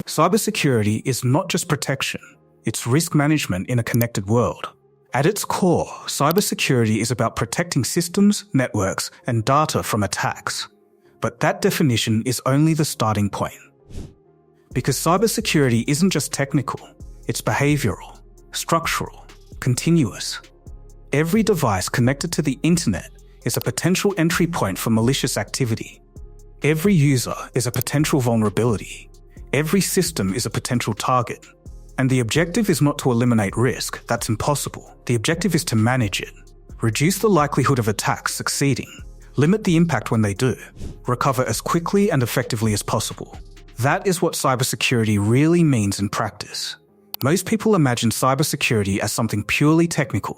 Cybersecurity is not just protection, it's risk management in a connected world. At its core, cybersecurity is about protecting systems, networks, and data from attacks. But that definition is only the starting point. Because cybersecurity isn't just technical, it's behavioral, structural, continuous. Every device connected to the internet is a potential entry point for malicious activity. Every user is a potential vulnerability. Every system is a potential target. And the objective is not to eliminate risk, that's impossible. The objective is to manage it, reduce the likelihood of attacks succeeding, limit the impact when they do, recover as quickly and effectively as possible. That is what cybersecurity really means in practice. Most people imagine cybersecurity as something purely technical.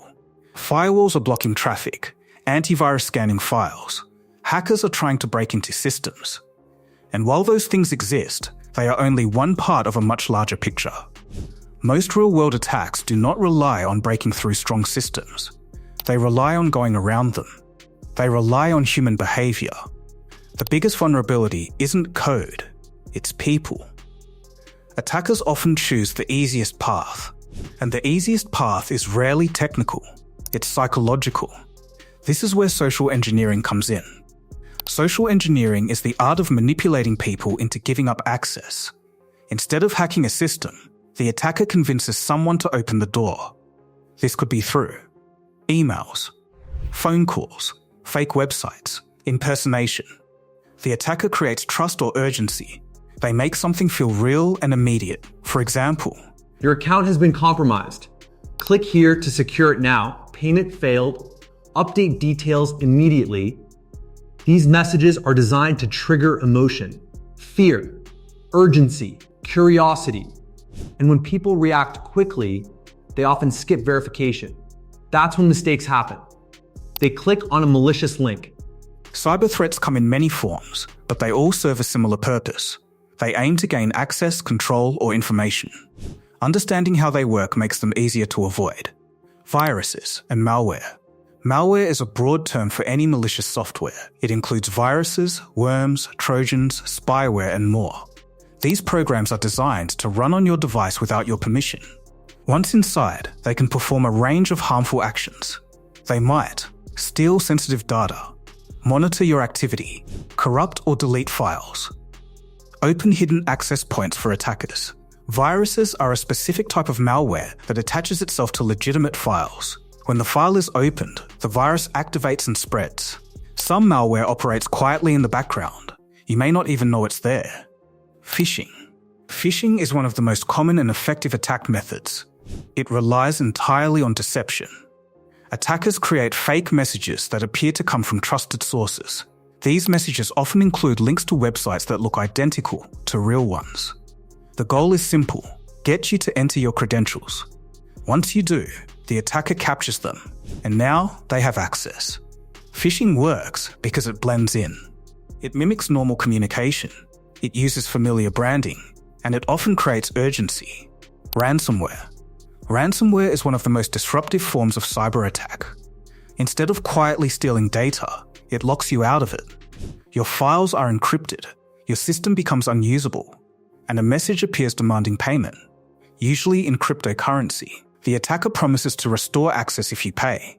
Firewalls are blocking traffic, antivirus scanning files, hackers are trying to break into systems. And while those things exist, they are only one part of a much larger picture. Most real-world attacks do not rely on breaking through strong systems. They rely on going around them. They rely on human behavior. The biggest vulnerability isn't code, it's people. Attackers often choose the easiest path, and the easiest path is rarely technical, it's psychological. This is where social engineering comes in. Social engineering is the art of manipulating people into giving up access. Instead of hacking a system, the attacker convinces someone to open the door. This could be through emails, phone calls, fake websites, impersonation. The attacker creates trust or urgency. They make something feel real and immediate. For example, your account has been compromised. Click here to secure it now. Payment failed. Update details immediately. These messages are designed to trigger emotion, fear, urgency, curiosity. And when people react quickly, they often skip verification. That's when mistakes happen. They click on a malicious link. Cyber threats come in many forms, but they all serve a similar purpose. They aim to gain access, control, or information. Understanding how they work makes them easier to avoid. Viruses and malware. Malware is a broad term for any malicious software. It includes viruses, worms, trojans, spyware, and more. These programs are designed to run on your device without your permission. Once inside, they can perform a range of harmful actions. They might steal sensitive data, monitor your activity, corrupt or delete files, open hidden access points for attackers. Viruses are a specific type of malware that attaches itself to legitimate files. When the file is opened, the virus activates and spreads. Some malware operates quietly in the background. You may not even know it's there. Phishing. Phishing is one of the most common and effective attack methods. It relies entirely on deception. Attackers create fake messages that appear to come from trusted sources. These messages often include links to websites that look identical to real ones. The goal is simple: get you to enter your credentials. Once you do, the attacker captures them, and now they have access. Phishing works because it blends in. It mimics normal communication. It uses familiar branding, and it often creates urgency. Ransomware. Ransomware is one of the most disruptive forms of cyber attack. Instead of quietly stealing data, it locks you out of it. Your files are encrypted, your system becomes unusable, and a message appears demanding payment, usually in cryptocurrency. The attacker promises to restore access if you pay,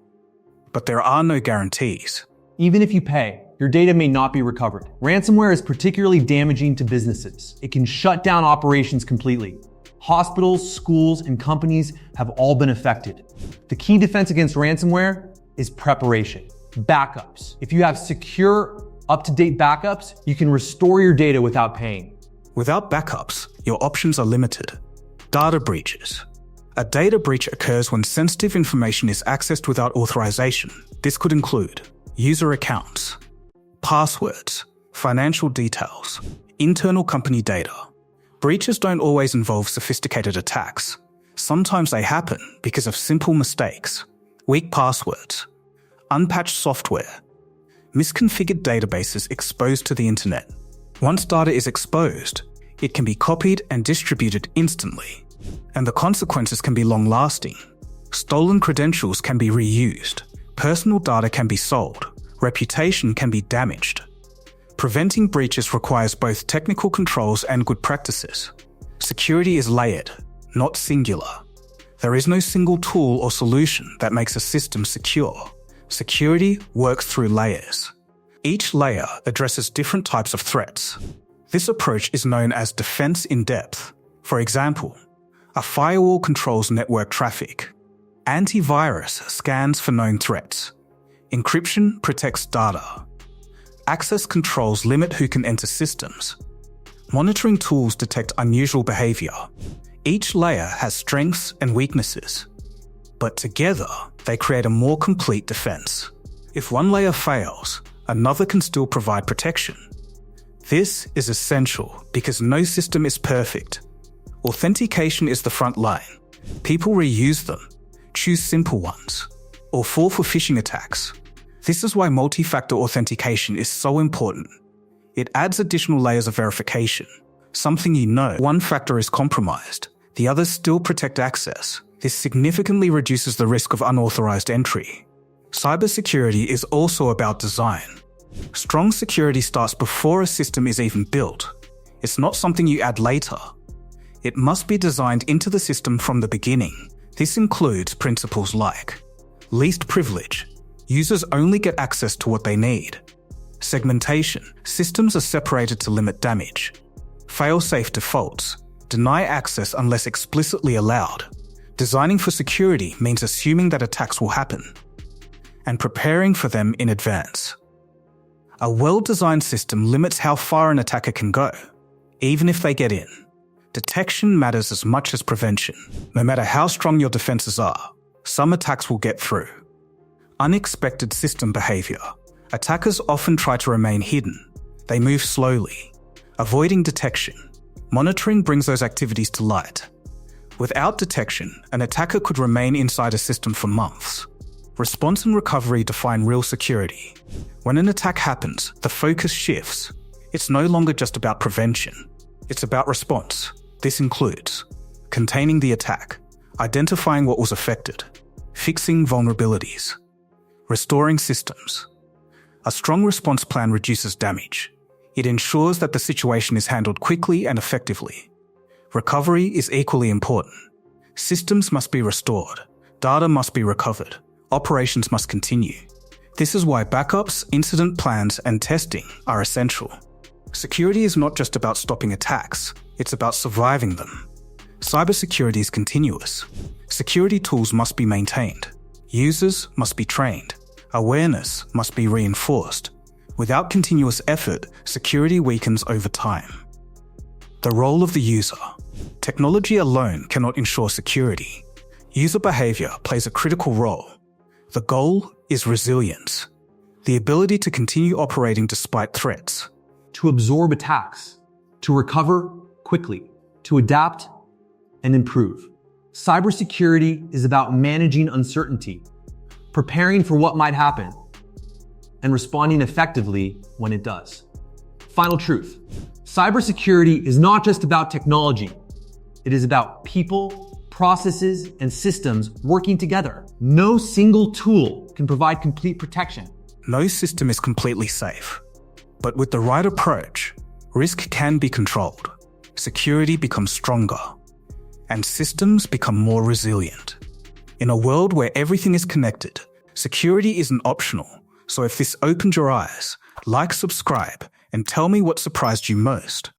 but there are no guarantees. Even if you pay, your data may not be recovered. Ransomware is particularly damaging to businesses. It can shut down operations completely. Hospitals, schools, and companies have all been affected. The key defense against ransomware is preparation, backups. If you have secure, up-to-date backups, you can restore your data without paying. Without backups, your options are limited. Data breaches. A data breach occurs when sensitive information is accessed without authorization. This could include user accounts, passwords, financial details, internal company data. Breaches don't always involve sophisticated attacks. Sometimes they happen because of simple mistakes, weak passwords, unpatched software, misconfigured databases exposed to the internet. Once data is exposed, it can be copied and distributed instantly, and the consequences can be long-lasting. Stolen credentials can be reused, personal data can be sold, reputation can be damaged. Preventing breaches requires both technical controls and good practices. Security is layered, not singular. There is no single tool or solution that makes a system secure. Security works through layers. Each layer addresses different types of threats. This approach is known as defense in depth. For example, a firewall controls network traffic. Antivirus scans for known threats. Encryption protects data. Access controls limit who can enter systems. Monitoring tools detect unusual behavior. Each layer has strengths and weaknesses, but together they create a more complete defense. If one layer fails, another can still provide protection. This is essential because no system is perfect. Authentication is the front line. People reuse them, choose simple ones, or fall for phishing attacks. This is why multi-factor authentication is so important. It adds additional layers of verification. Something you know, one factor is compromised, the others still protect access. This significantly reduces the risk of unauthorized entry. Cybersecurity is also about design. Strong security starts before a system is even built. It's not something you add later. It must be designed into the system from the beginning. This includes principles like least privilege. Users only get access to what they need. Segmentation. Systems are separated to limit damage. Fail-safe defaults. Deny access unless explicitly allowed. Designing for security means assuming that attacks will happen and preparing for them in advance. A well-designed system limits how far an attacker can go, even if they get in. Detection matters as much as prevention. No matter how strong your defenses are, some attacks will get through. Unexpected system behavior. Attackers often try to remain hidden. They move slowly, avoiding detection. Monitoring brings those activities to light. Without detection, an attacker could remain inside a system for months. Response and recovery define real security. When an attack happens, the focus shifts. It's no longer just about prevention. It's about response. This includes containing the attack, identifying what was affected, fixing vulnerabilities, restoring systems. A strong response plan reduces damage. It ensures that the situation is handled quickly and effectively. Recovery is equally important. Systems must be restored. Data must be recovered. Operations must continue. This is why backups, incident plans, and testing are essential. Security is not just about stopping attacks, it's about surviving them. Cybersecurity is continuous. Security tools must be maintained. Users must be trained. Awareness must be reinforced. Without continuous effort, security weakens over time. The role of the user. Technology alone cannot ensure security. User behavior plays a critical role. The goal is resilience, the ability to continue operating despite threats. To absorb attacks, to recover quickly, to adapt and improve. Cybersecurity is about managing uncertainty, preparing for what might happen, and responding effectively when it does. Final truth. Cybersecurity is not just about technology. It is about people, processes, and systems working together. No single tool can provide complete protection. No system is completely safe. But with the right approach, risk can be controlled, security becomes stronger, and systems become more resilient. In a world where everything is connected, security isn't optional. So if this opened your eyes, like, subscribe, and tell me what surprised you most.